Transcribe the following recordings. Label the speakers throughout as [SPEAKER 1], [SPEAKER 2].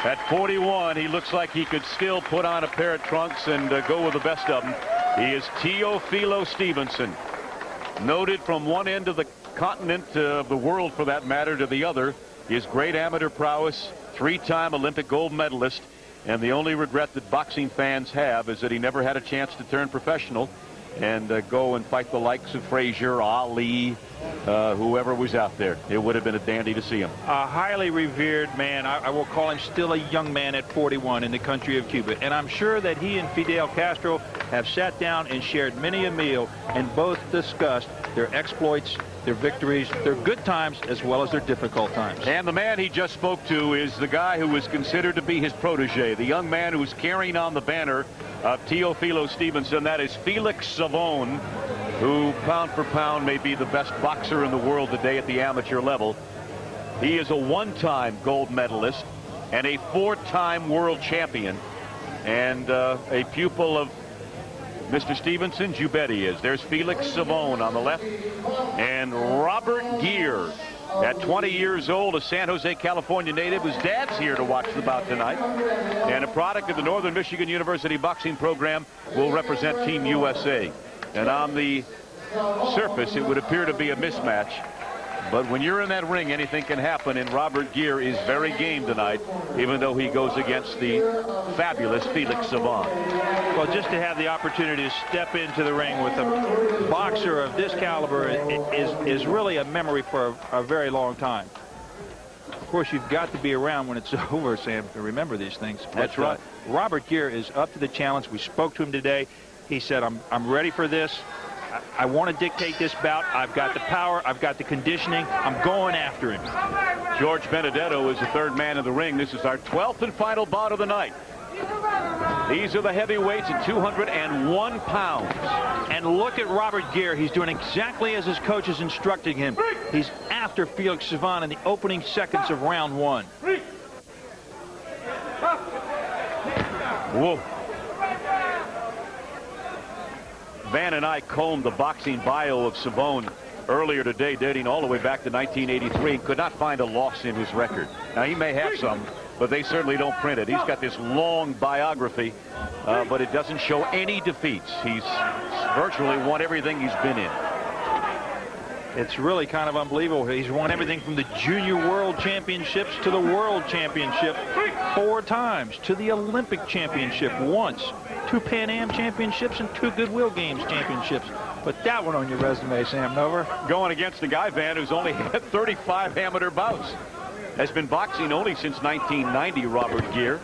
[SPEAKER 1] At 41, he looks like he could still put on a pair of trunks and go with the best of them. He is Teofilo Stevenson, noted from one end of the continent, of the world for that matter, to the other. His great amateur prowess, 3-time Olympic gold medalist, and the only regret that boxing fans have is that he never had a chance to turn professional and go and fight the likes of Frazier, Ali, whoever was out there. It would have been a dandy to see him.
[SPEAKER 2] A highly revered man. I will call him still a young man at 41 in the country of Cuba. And I'm sure that he and Fidel Castro have sat down and shared many a meal and both discussed their exploits, their victories, their good times, as well as their difficult times.
[SPEAKER 1] And the man he just spoke to is the guy who was considered to be his protege, the young man who's carrying on the banner of Teofilo Stevenson. That is Felix Savon, who pound for pound may be the best boxer in the world today at the amateur level. He is a 1-time gold medalist and a 4-time world champion, and a pupil of Mr. Stevenson's. You bet he is. There's Felix Savon on the left, and Robert Geer, at 20 years old, a San Jose, California native, whose dad's here to watch the bout tonight, and a product of the Northern Michigan University boxing program, will represent Team USA. And on the surface, it would appear to be a mismatch. But when you're in that ring, anything can happen, and Robert Geer is very game tonight, even though he goes against the fabulous Felix Savon.
[SPEAKER 2] Well, just to have the opportunity to step into the ring with a boxer of this caliber is really a memory for a very long time. Of course, you've got to be around when it's over, Sam, to remember these things.
[SPEAKER 1] That's right.
[SPEAKER 2] Robert Geer is up to the challenge. We spoke to him today. He said, I'm ready for this. I want to dictate this bout. I've got the power. I've got the conditioning. I'm going after him.
[SPEAKER 1] George Benedetto is the third man in the ring. This is our 12th and final bout of the night. These are the heavyweights at 201 pounds.
[SPEAKER 2] And look at Robert Geer. He's doing exactly as his coach is instructing him. He's after Felix Savon in the opening seconds of round 1.
[SPEAKER 1] Whoa. Van and I combed the boxing bio of Savon earlier today, dating all the way back to 1983, and could not find a loss in his record. Now, he may have some, but they certainly don't print it. He's got this long biography, but it doesn't show any defeats. He's virtually won everything he's been in.
[SPEAKER 2] It's really kind of unbelievable. He's won everything from the Junior World Championships to the World Championship 4 times, to the Olympic Championship once, 2 Pan Am Championships, and 2 Goodwill Games Championships. Put that one on your resume, Sam Nover.
[SPEAKER 1] Going against the guy, Van, who's only had 35 amateur bouts. Has been boxing only since 1990, Robert Geer.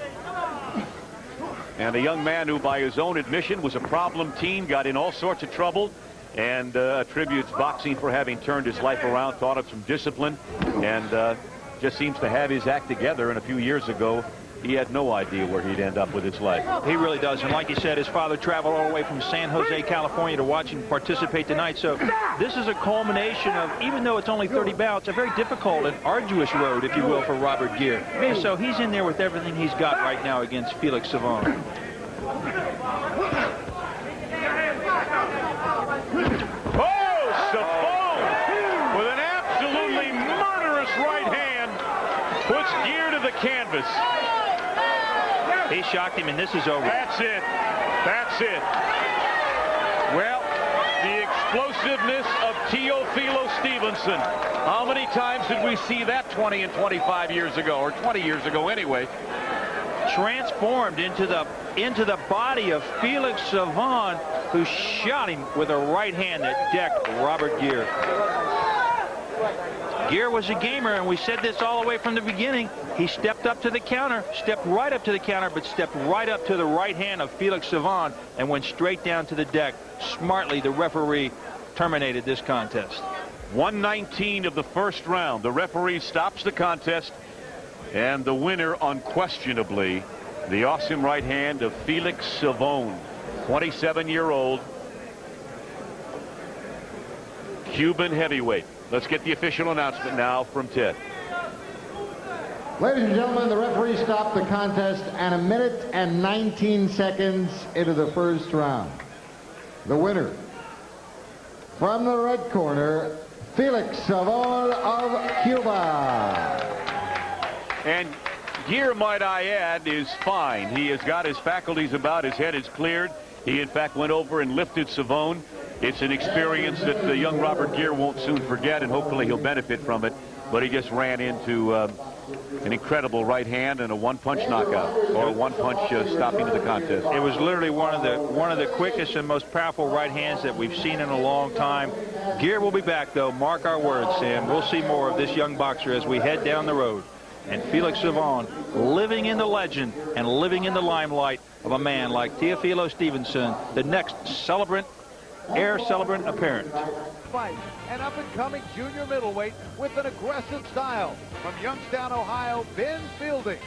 [SPEAKER 1] And a young man who, by his own admission, was a problem teen, got in all sorts of trouble, and attributes boxing for having turned his life around, taught him some discipline, and just seems to have his act together. And a few years ago, he had no idea where he'd end up with his life.
[SPEAKER 2] He really does. And like you said, his father traveled all the way from San Jose, California to watch him participate tonight. So this is a culmination of, even though it's only 30 bouts, a very difficult and arduous road, if you will, for Robert Geer. And so he's in there with everything he's got right now against Felix Savon.
[SPEAKER 1] Oh, Savon with an absolutely murderous right hand puts Geer to the canvas.
[SPEAKER 2] He shocked him, and this is over.
[SPEAKER 1] That's it. That's it. Well, the explosiveness of Teofilo Stevenson. How many times did we see that 20 and 25 years ago, or 20 years ago anyway?
[SPEAKER 2] Transformed into the body of Felix Savon, who shot him with a right hand that decked Robert Geer. Geer was a gamer, and we said this all the way from the beginning. He stepped up to the counter, stepped right up to the counter, but stepped right up to the right hand of Felix Savon and went straight down to the deck. Smartly, the referee terminated this contest.
[SPEAKER 1] 1:19 of the first round. The referee stops the contest, and the winner, unquestionably, the awesome right hand of Felix Savon, 27-year-old Cuban heavyweight. Let's get the official announcement now from Ted.
[SPEAKER 3] Ladies and gentlemen, the referee stopped the contest at 1 minute and 19 seconds into the first round. The winner, from the red corner, Felix Savon of Cuba.
[SPEAKER 1] And Geer, might I add, is fine. He has got his faculties about. His head is cleared. He, in fact, went over and lifted Savon. It's an experience that the young Robert Geer won't soon forget, and hopefully he'll benefit from it. But he just ran into an incredible right hand and a one-punch knockout, or a one-punch stopping to the contest.
[SPEAKER 2] It was literally one of the quickest and most powerful right hands that we've seen in a long time. Geer will be back, though. Mark our words, Sam. We'll see more of this young boxer as we head down the road. And Felix Savon living in the legend and living in the limelight of a man like Teofilo Stevenson, the next celebrant, heir celebrant apparent.
[SPEAKER 4] Fight, an up-and-coming junior middleweight with an aggressive style. From Youngstown, Ohio, Ben Fielding.